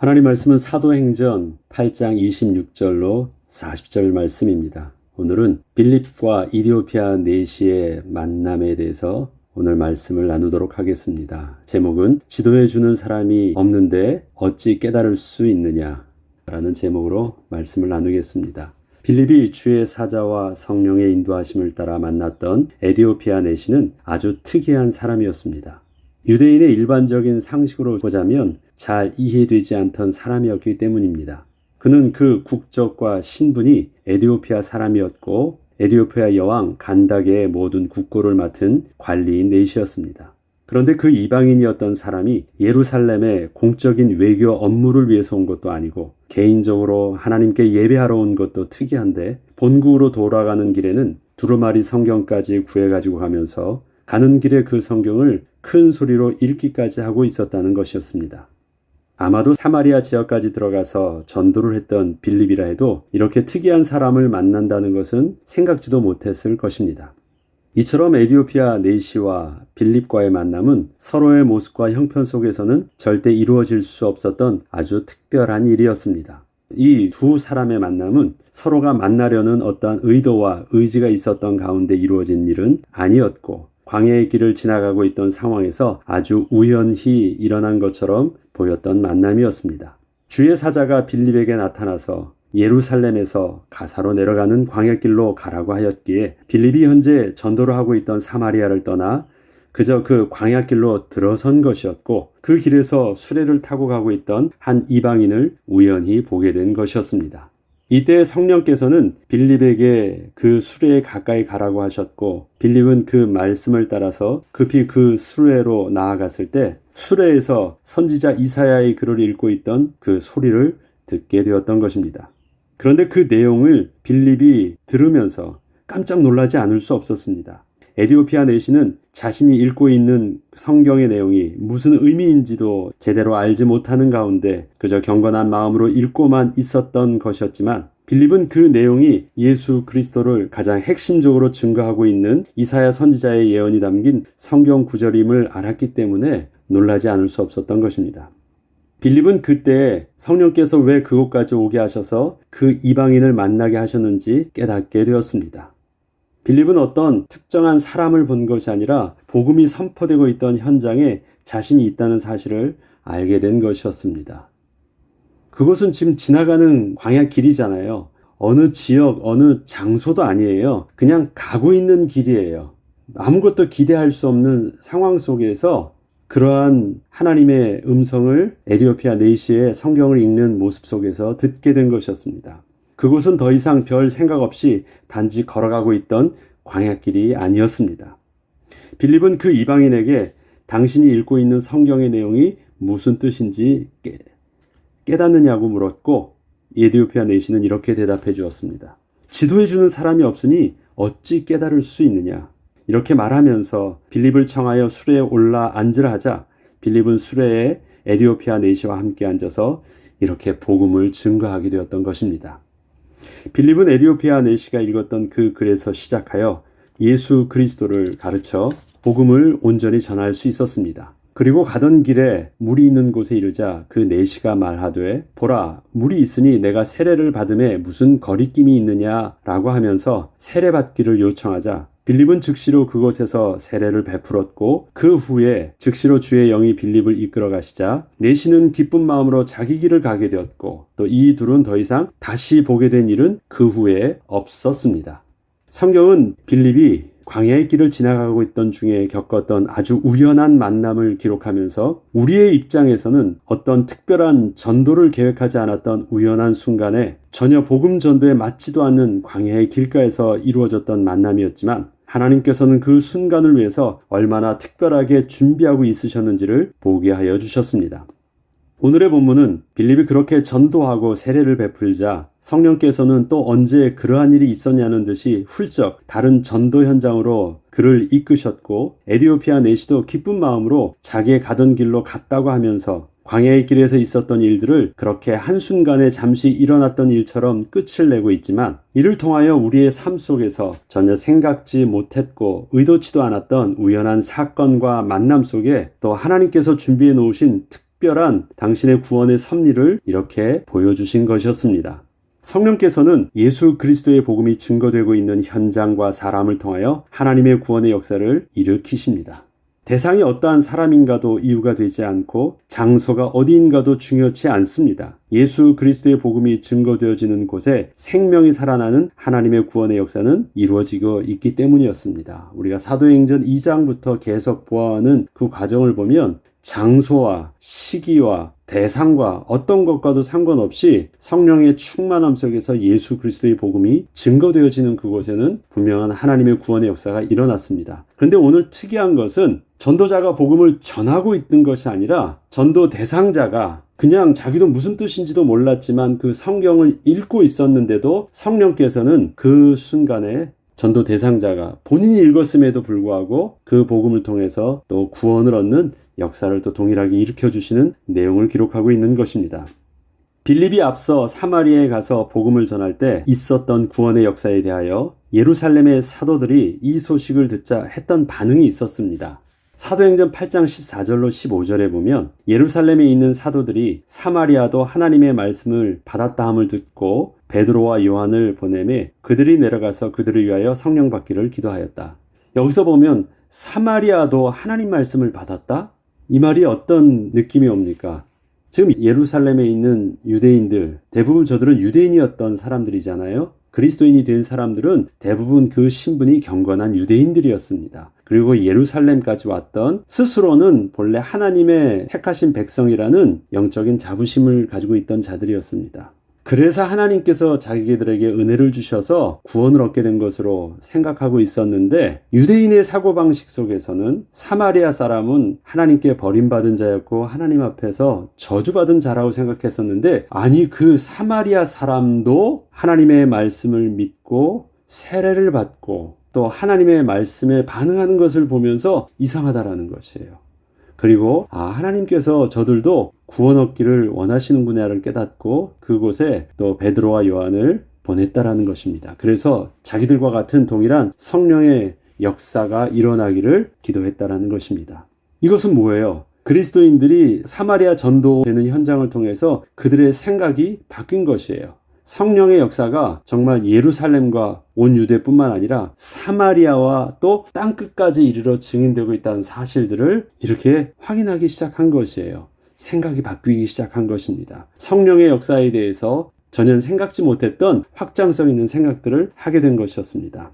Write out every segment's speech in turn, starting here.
하나님 말씀은 사도행전 8장 26절로 40절 말씀입니다. 오늘은 빌립과 이디오피아 내시의 만남에 대해서 오늘 말씀을 나누도록 하겠습니다. 제목은 지도해 주는 사람이 없는데 어찌 깨달을 수 있느냐 라는 제목으로 말씀을 나누겠습니다. 빌립이 주의 사자와 성령의 인도하심을 따라 만났던 에디오피아 내시는 아주 특이한 사람이었습니다. 유대인의 일반적인 상식으로 보자면 잘 이해되지 않던 사람이었기 때문입니다. 그는 그 국적과 신분이 에디오피아 사람이었고 에디오피아 여왕 간다게의 모든 국고를 맡은 관리인 넷이었습니다. 그런데 그 이방인이었던 사람이 예루살렘에 공적인 외교 업무를 위해서 온 것도 아니고 개인적으로 하나님께 예배하러 온 것도 특이한데 본국으로 돌아가는 길에는 두루마리 성경까지 구해가지고 가면서 가는 길에 그 성경을 큰 소리로 읽기까지 하고 있었다는 것이었습니다. 아마도 사마리아 지역까지 들어가서 전도를 했던 빌립이라 해도 이렇게 특이한 사람을 만난다는 것은 생각지도 못했을 것입니다. 이처럼 에디오피아 내시와 빌립과의 만남은 서로의 모습과 형편 속에서는 절대 이루어질 수 없었던 아주 특별한 일이었습니다. 이 두 사람의 만남은 서로가 만나려는 어떠한 의도와 의지가 있었던 가운데 이루어진 일은 아니었고 광야의 길을 지나가고 있던 상황에서 아주 우연히 일어난 것처럼 보였던 만남이었습니다. 주의 사자가 빌립에게 나타나서 예루살렘에서 가사로 내려가는 광야길로 가라고 하였기에 빌립이 현재 전도를 하고 있던 사마리아를 떠나 그저 그 광야길로 들어선 것이었고 그 길에서 수레를 타고 가고 있던 한 이방인을 우연히 보게 된 것이었습니다. 이때 성령께서는 빌립에게 그 수레에 가까이 가라고 하셨고 빌립은 그 말씀을 따라서 급히 그 수레로 나아갔을 때 수레에서 선지자 이사야의 글을 읽고 있던 그 소리를 듣게 되었던 것입니다. 그런데 그 내용을 빌립이 들으면서 깜짝 놀라지 않을 수 없었습니다. 에디오피아 내시는 자신이 읽고 있는 성경의 내용이 무슨 의미인지도 제대로 알지 못하는 가운데 그저 경건한 마음으로 읽고만 있었던 것이었지만 빌립은 그 내용이 예수 그리스도를 가장 핵심적으로 증거하고 있는 이사야 선지자의 예언이 담긴 성경 구절임을 알았기 때문에 놀라지 않을 수 없었던 것입니다. 빌립은 그때 성령께서 왜 그곳까지 오게 하셔서 그 이방인을 만나게 하셨는지 깨닫게 되었습니다. 빌립은 어떤 특정한 사람을 본 것이 아니라 복음이 선포되고 있던 현장에 자신이 있다는 사실을 알게 된 것이었습니다. 그곳은 지금 지나가는 광야 길이잖아요. 어느 지역, 어느 장소도 아니에요. 그냥 가고 있는 길이에요. 아무것도 기대할 수 없는 상황 속에서 그러한 하나님의 음성을 에디오피아 내시의 성경을 읽는 모습 속에서 듣게 된 것이었습니다. 그곳은 더 이상 별 생각 없이 단지 걸어가고 있던 광야길이 아니었습니다. 빌립은 그 이방인에게 당신이 읽고 있는 성경의 내용이 무슨 뜻인지 깨닫느냐고 물었고 에디오피아 내시는 이렇게 대답해 주었습니다. 지도해 주는 사람이 없으니 어찌 깨달을 수 있느냐. 이렇게 말하면서 빌립을 청하여 수레에 올라 앉으라 하자 빌립은 수레에 에디오피아 내시와 함께 앉아서 이렇게 복음을 증거하게 되었던 것입니다. 빌립은 에디오피아 내시가 읽었던 그 글에서 시작하여 예수 그리스도를 가르쳐 복음을 온전히 전할 수 있었습니다. 그리고 가던 길에 물이 있는 곳에 이르자 그 내시가 말하되 보라 물이 있으니 내가 세례를 받음에 무슨 거리낌이 있느냐라고 하면서 세례받기를 요청하자 빌립은 즉시로 그곳에서 세례를 베풀었고 그 후에 즉시로 주의 영이 빌립을 이끌어 가시자 내시는 기쁜 마음으로 자기 길을 가게 되었고 또 이 둘은 더 이상 다시 보게 된 일은 그 후에 없었습니다. 성경은 빌립이 광야의 길을 지나가고 있던 중에 겪었던 아주 우연한 만남을 기록하면서 우리의 입장에서는 어떤 특별한 전도를 계획하지 않았던 우연한 순간에 전혀 복음 전도에 맞지도 않는 광야의 길가에서 이루어졌던 만남이었지만 하나님께서는 그 순간을 위해서 얼마나 특별하게 준비하고 있으셨는지를 보게 하여 주셨습니다. 오늘의 본문은 빌립이 그렇게 전도하고 세례를 베풀자 성령께서는 또 언제 그러한 일이 있었냐는 듯이 훌쩍 다른 전도 현장으로 그를 이끄셨고 에디오피아 내시도 기쁜 마음으로 자기의 가던 길로 갔다고 하면서 광야의 길에서 있었던 일들을 그렇게 한순간에 잠시 일어났던 일처럼 끝을 내고 있지만 이를 통하여 우리의 삶 속에서 전혀 생각지 못했고 의도치도 않았던 우연한 사건과 만남 속에 또 하나님께서 준비해 놓으신 특별한 특별한 당신의 구원의 섭리를 이렇게 보여주신 것이었습니다. 성령께서는 예수 그리스도의 복음이 증거되고 있는 현장과 사람을 통하여 하나님의 구원의 역사를 일으키십니다. 대상이 어떠한 사람인가도 이유가 되지 않고 장소가 어디인가도 중요치 않습니다. 예수 그리스도의 복음이 증거되어지는 곳에 생명이 살아나는 하나님의 구원의 역사는 이루어지고 있기 때문이었습니다. 우리가 사도행전 2장부터 계속 보아하는 그 과정을 보면 장소와 시기와 대상과 어떤 것과도 상관없이 성령의 충만함 속에서 예수 그리스도의 복음이 증거되어지는 그곳에는 분명한 하나님의 구원의 역사가 일어났습니다. 그런데 오늘 특이한 것은 전도자가 복음을 전하고 있던 것이 아니라 전도 대상자가 그냥 자기도 무슨 뜻인지도 몰랐지만 그 성경을 읽고 있었는데도 성령께서는 그 순간에 전도 대상자가 본인이 읽었음에도 불구하고 그 복음을 통해서 또 구원을 얻는 역사를 또 동일하게 일으켜주시는 내용을 기록하고 있는 것입니다. 빌립이 앞서 사마리아에 가서 복음을 전할 때 있었던 구원의 역사에 대하여 예루살렘의 사도들이 이 소식을 듣자 했던 반응이 있었습니다. 사도행전 8장 14절로 15절에 보면 예루살렘에 있는 사도들이 사마리아도 하나님의 말씀을 받았다 함을 듣고 베드로와 요한을 보내매 그들이 내려가서 그들을 위하여 성령 받기를 기도하였다. 여기서 보면 사마리아도 하나님 말씀을 받았다? 이 말이 어떤 느낌이 옵니까? 지금 예루살렘에 있는 유대인들, 대부분 저들은 유대인이었던 사람들이잖아요. 그리스도인이 된 사람들은 대부분 그 신분이 경건한 유대인들이었습니다. 그리고 예루살렘까지 왔던 스스로는 본래 하나님의 택하신 백성이라는 영적인 자부심을 가지고 있던 자들이었습니다. 그래서 하나님께서 자기들에게 은혜를 주셔서 구원을 얻게 된 것으로 생각하고 있었는데 유대인의 사고방식 속에서는 사마리아 사람은 하나님께 버림받은 자였고 하나님 앞에서 저주받은 자라고 생각했었는데 아니 그 사마리아 사람도 하나님의 말씀을 믿고 세례를 받고 또 하나님의 말씀에 반응하는 것을 보면서 이상하다라는 것이에요. 그리고 하나님께서 저들도 구원 얻기를 원하시는구나를 깨닫고 그곳에 또 베드로와 요한을 보냈다라는 것입니다. 그래서 자기들과 같은 동일한 성령의 역사가 일어나기를 기도했다라는 것입니다. 이것은 뭐예요? 그리스도인들이 사마리아 전도되는 현장을 통해서 그들의 생각이 바뀐 것이에요. 성령의 역사가 정말 예루살렘과 온 유대뿐만 아니라 사마리아와 또 땅끝까지 이르러 증인되고 있다는 사실들을 이렇게 확인하기 시작한 것이에요. 생각이 바뀌기 시작한 것입니다. 성령의 역사에 대해서 전혀 생각지 못했던 확장성 있는 생각들을 하게 된 것이었습니다.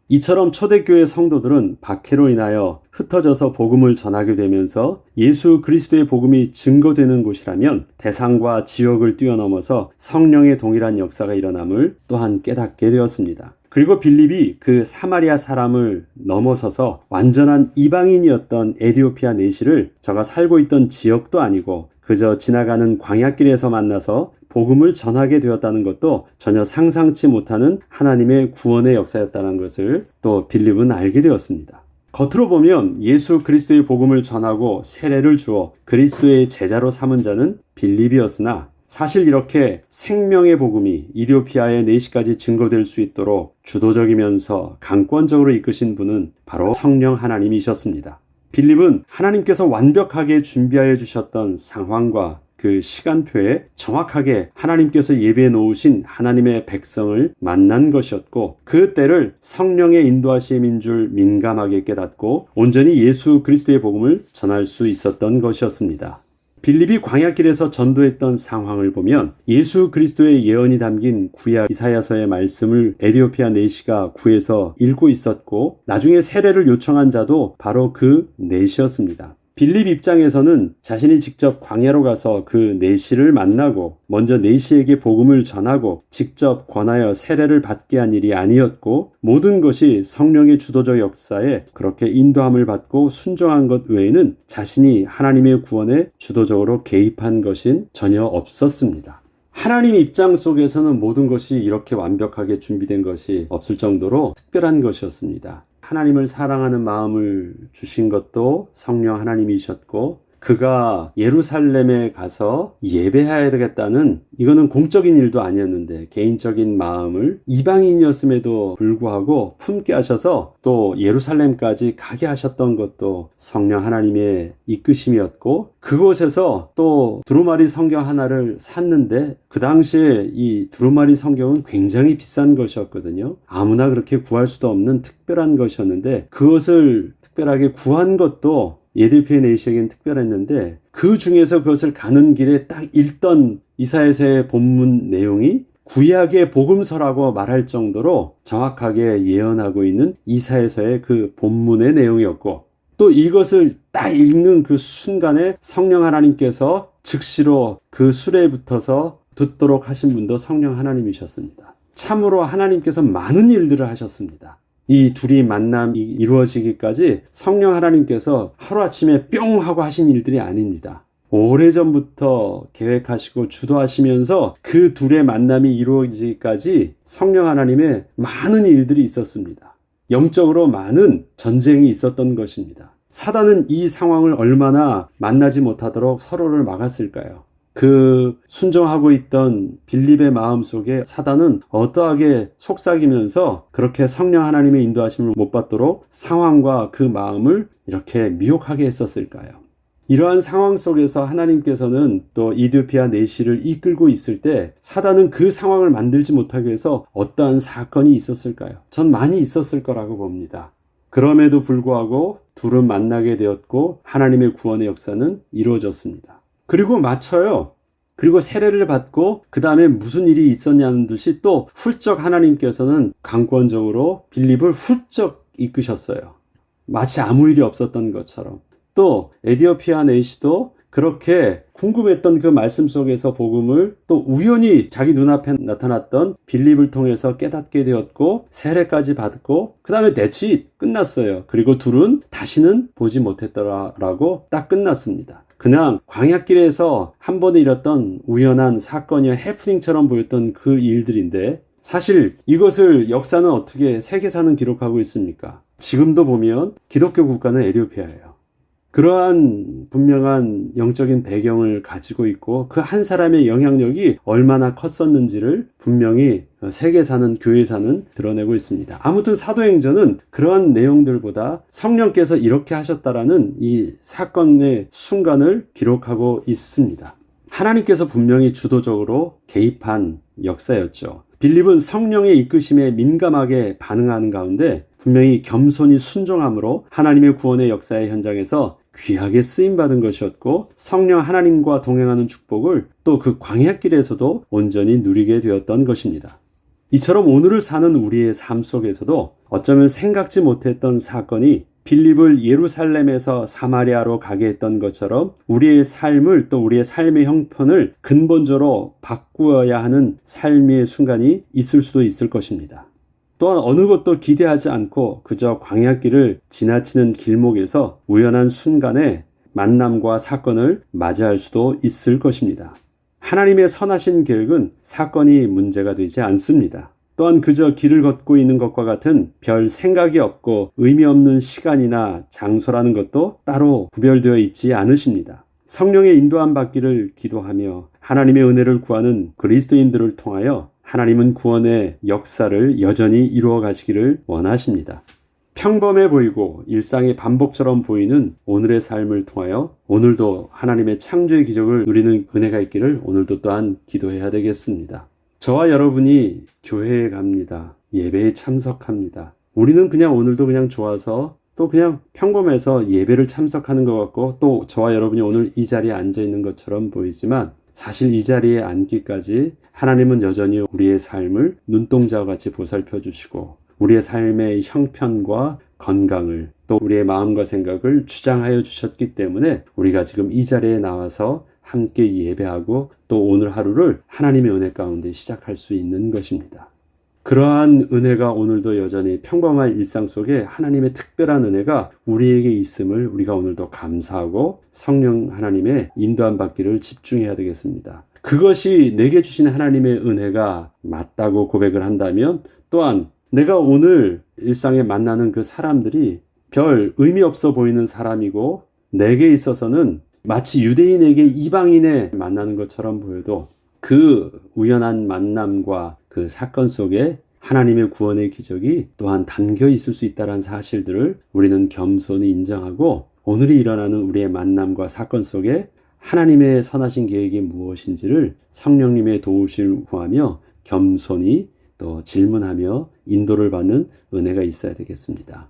이처럼 초대교회 성도들은 박해로 인하여 흩어져서 복음을 전하게 되면서 예수 그리스도의 복음이 증거되는 곳이라면 대상과 지역을 뛰어넘어서 성령의 동일한 역사가 일어남을 또한 깨닫게 되었습니다. 그리고 빌립이 그 사마리아 사람을 넘어서서 완전한 이방인이었던 에디오피아 내시를 저가 살고 있던 지역도 아니고 그저 지나가는 광야길에서 만나서 복음을 전하게 되었다는 것도 전혀 상상치 못하는 하나님의 구원의 역사였다는 것을 또 빌립은 알게 되었습니다. 겉으로 보면 예수 그리스도의 복음을 전하고 세례를 주어 그리스도의 제자로 삼은 자는 빌립이었으나 사실 이렇게 생명의 복음이 이디오피아의 내시까지 증거될 수 있도록 주도적이면서 강권적으로 이끄신 분은 바로 성령 하나님이셨습니다. 빌립은 하나님께서 완벽하게 준비하여 주셨던 상황과 그 시간표에 정확하게 하나님께서 예비해 놓으신 하나님의 백성을 만난 것이었고 그 때를 성령의 인도하심인 줄 민감하게 깨닫고 온전히 예수 그리스도의 복음을 전할 수 있었던 것이었습니다. 빌립이 광야길에서 전도했던 상황을 보면 예수 그리스도의 예언이 담긴 구약 이사야서의 말씀을 에디오피아 내시가 구해서 읽고 있었고 나중에 세례를 요청한 자도 바로 그 내시였습니다. 빌립 입장에서는 자신이 직접 광야로 가서 그 내시를 만나고 먼저 내시에게 복음을 전하고 직접 권하여 세례를 받게 한 일이 아니었고 모든 것이 성령의 주도적 역사에 그렇게 인도함을 받고 순종한 것 외에는 자신이 하나님의 구원에 주도적으로 개입한 것은 전혀 없었습니다. 하나님 입장 속에서는 모든 것이 이렇게 완벽하게 준비된 것이 없을 정도로 특별한 것이었습니다. 하나님을 사랑하는 마음을 주신 것도 성령 하나님이셨고 그가 예루살렘에 가서 예배해야 되겠다는, 이거는 공적인 일도 아니었는데 개인적인 마음을 이방인이었음에도 불구하고 품게 하셔서 또 예루살렘까지 가게 하셨던 것도 성령 하나님의 이끄심이었고, 그곳에서 또 두루마리 성경 하나를 샀는데, 그 당시에 이 두루마리 성경은 굉장히 비싼 것이었거든요. 아무나 그렇게 구할 수도 없는 특별한 것이었는데, 그것을 특별하게 구한 것도 에디오피아 내시에겐 특별했는데, 그 중에서 그것을 가는 길에 딱 읽던 이사야서의 본문 내용이 구약의 복음서라고 말할 정도로 정확하게 예언하고 있는 이사야서의 그 본문의 내용이었고, 또 이것을 딱 읽는 그 순간에 성령 하나님께서 즉시로 그 수레에 붙어서 듣도록 하신 분도 성령 하나님이셨습니다. 참으로 하나님께서 많은 일들을 하셨습니다. 이 둘이 만남이 이루어지기까지 성령 하나님께서 하루아침에 뿅 하고 하신 일들이 아닙니다. 오래전부터 계획하시고 주도하시면서 그 둘의 만남이 이루어지기까지 성령 하나님의 많은 일들이 있었습니다. 영적으로 많은 전쟁이 있었던 것입니다. 사단은 이 상황을 얼마나 만나지 못하도록 서로를 막았을까요? 그 순종하고 있던 빌립의 마음 속에 사단은 어떠하게 속삭이면서 그렇게 성령 하나님의 인도하심을 못 받도록 상황과 그 마음을 이렇게 미혹하게 했었을까요? 이러한 상황 속에서 하나님께서는 또 에디오피아 내시를 이끌고 있을 때 사단은 그 상황을 만들지 못하기 위해서 어떠한 사건이 있었을까요? 전 많이 있었을 거라고 봅니다. 그럼에도 불구하고 둘은 만나게 되었고 하나님의 구원의 역사는 이루어졌습니다. 그리고 마쳐요. 그리고 세례를 받고 그 다음에 무슨 일이 있었냐는 듯이 또 훌쩍 하나님께서는 강권적으로 빌립을 훌쩍 이끄셨어요. 마치 아무 일이 없었던 것처럼. 또 에디오피아 내시도 그렇게 궁금했던 그 말씀 속에서 복음을 또 우연히 자기 눈앞에 나타났던 빌립을 통해서 깨닫게 되었고 세례까지 받고 그 다음에 that's it. 끝났어요. 그리고 둘은 다시는 보지 못했더라라고 딱 끝났습니다. 그냥 광야길에서 한 번에 일었던 우연한 사건이야 해프닝처럼 보였던 그 일들인데, 사실 이것을 역사는 어떻게 세계사는 기록하고 있습니까? 지금도 보면 기독교 국가는 에디오피아예요. 그러한 분명한 영적인 배경을 가지고 있고 그 한 사람의 영향력이 얼마나 컸었는지를 분명히 세계사는 교회사는 드러내고 있습니다. 아무튼 사도행전은 그러한 내용들보다 성령께서 이렇게 하셨다라는 이 사건의 순간을 기록하고 있습니다. 하나님께서 분명히 주도적으로 개입한 역사였죠. 빌립은 성령의 이끄심에 민감하게 반응하는 가운데 분명히 겸손히 순종함으로 하나님의 구원의 역사의 현장에서 귀하게 쓰임받은 것이었고, 성령 하나님과 동행하는 축복을 또 그 광야길에서도 온전히 누리게 되었던 것입니다. 이처럼 오늘을 사는 우리의 삶 속에서도 어쩌면 생각지 못했던 사건이 빌립을 예루살렘에서 사마리아로 가게 했던 것처럼 우리의 삶을 또 우리의 삶의 형편을 근본적으로 바꾸어야 하는 삶의 순간이 있을 수도 있을 것입니다. 또한 어느 것도 기대하지 않고 그저 광야길을 지나치는 길목에서 우연한 순간에 만남과 사건을 맞이할 수도 있을 것입니다. 하나님의 선하신 계획은 사건이 문제가 되지 않습니다. 또한 그저 길을 걷고 있는 것과 같은 별 생각이 없고 의미 없는 시간이나 장소라는 것도 따로 구별되어 있지 않으십니다. 성령의 인도함 받기를 기도하며 하나님의 은혜를 구하는 그리스도인들을 통하여 하나님은 구원의 역사를 여전히 이루어 가시기를 원하십니다. 평범해 보이고 일상의 반복처럼 보이는 오늘의 삶을 통하여 오늘도 하나님의 창조의 기적을 누리는 은혜가 있기를 오늘도 또한 기도해야 되겠습니다. 저와 여러분이 교회에 갑니다. 예배에 참석합니다. 우리는 그냥 오늘도 그냥 좋아서 또 그냥 평범해서 예배를 참석하는 것 같고 또 저와 여러분이 오늘 이 자리에 앉아 있는 것처럼 보이지만 사실 이 자리에 앉기까지 하나님은 여전히 우리의 삶을 눈동자와 같이 보살펴 주시고 우리의 삶의 형편과 건강을 또 우리의 마음과 생각을 주장하여 주셨기 때문에 우리가 지금 이 자리에 나와서 함께 예배하고 또 오늘 하루를 하나님의 은혜 가운데 시작할 수 있는 것입니다. 그러한 은혜가 오늘도 여전히 평범한 일상 속에 하나님의 특별한 은혜가 우리에게 있음을 우리가 오늘도 감사하고 성령 하나님의 인도함 받기를 집중해야 되겠습니다. 그것이 내게 주신 하나님의 은혜가 맞다고 고백을 한다면 또한 내가 오늘 일상에 만나는 그 사람들이 별 의미 없어 보이는 사람이고 내게 있어서는 마치 유대인에게 이방인의 만나는 것처럼 보여도 그 우연한 만남과 그 사건 속에 하나님의 구원의 기적이 또한 담겨 있을 수 있다는 사실들을 우리는 겸손히 인정하고 오늘이 일어나는 우리의 만남과 사건 속에 하나님의 선하신 계획이 무엇인지를 성령님의 도우심을 구하며 겸손히 또 질문하며 인도를 받는 은혜가 있어야 되겠습니다.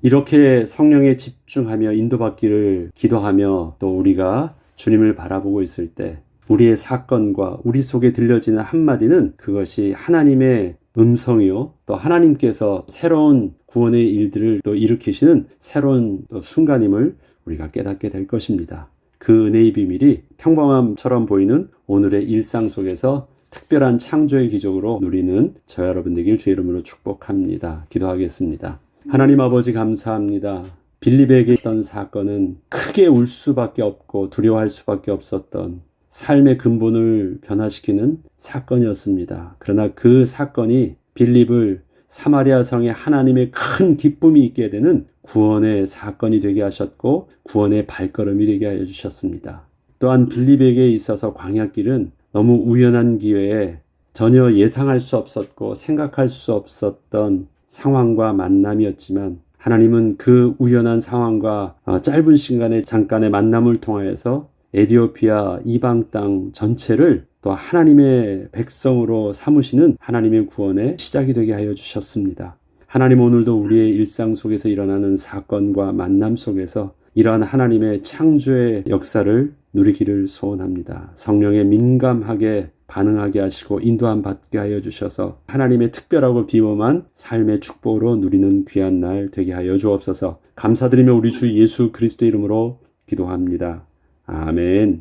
이렇게 성령에 집중하며 인도받기를 기도하며 또 우리가 주님을 바라보고 있을 때 우리의 사건과 우리 속에 들려지는 한마디는 그것이 하나님의 음성이요 또 하나님께서 새로운 구원의 일들을 또 일으키시는 새로운 또 순간임을 우리가 깨닫게 될 것입니다. 그 은혜의 비밀이 평범함처럼 보이는 오늘의 일상 속에서 특별한 창조의 기적으로 누리는 저 여러분 되길 주의 이름으로 축복합니다. 기도하겠습니다. 하나님 아버지 감사합니다. 빌립에게 있던 사건은 크게 울 수밖에 없고 두려워할 수밖에 없었던 삶의 근본을 변화시키는 사건이었습니다. 그러나 그 사건이 빌립을 사마리아 성에 하나님의 큰 기쁨이 있게 되는 구원의 사건이 되게 하셨고 구원의 발걸음이 되게 하여 주셨습니다. 또한 빌립에게 있어서 광야길은 너무 우연한 기회에 전혀 예상할 수 없었고 생각할 수 없었던 상황과 만남이었지만 하나님은 그 우연한 상황과 짧은 시간의 잠깐의 만남을 통하여서 에티오피아 이방 땅 전체를 또 하나님의 백성으로 삼으시는 하나님의 구원의 시작이 되게 하여 주셨습니다. 하나님 오늘도 우리의 일상 속에서 일어나는 사건과 만남 속에서 이러한 하나님의 창조의 역사를 누리기를 소원합니다. 성령에 민감하게 반응하게 하시고 인도함 받게 하여 주셔서 하나님의 특별하고 비범한 삶의 축복으로 누리는 귀한 날 되게 하여 주옵소서. 감사드리며 우리 주 예수 그리스도 이름으로 기도합니다. 아멘.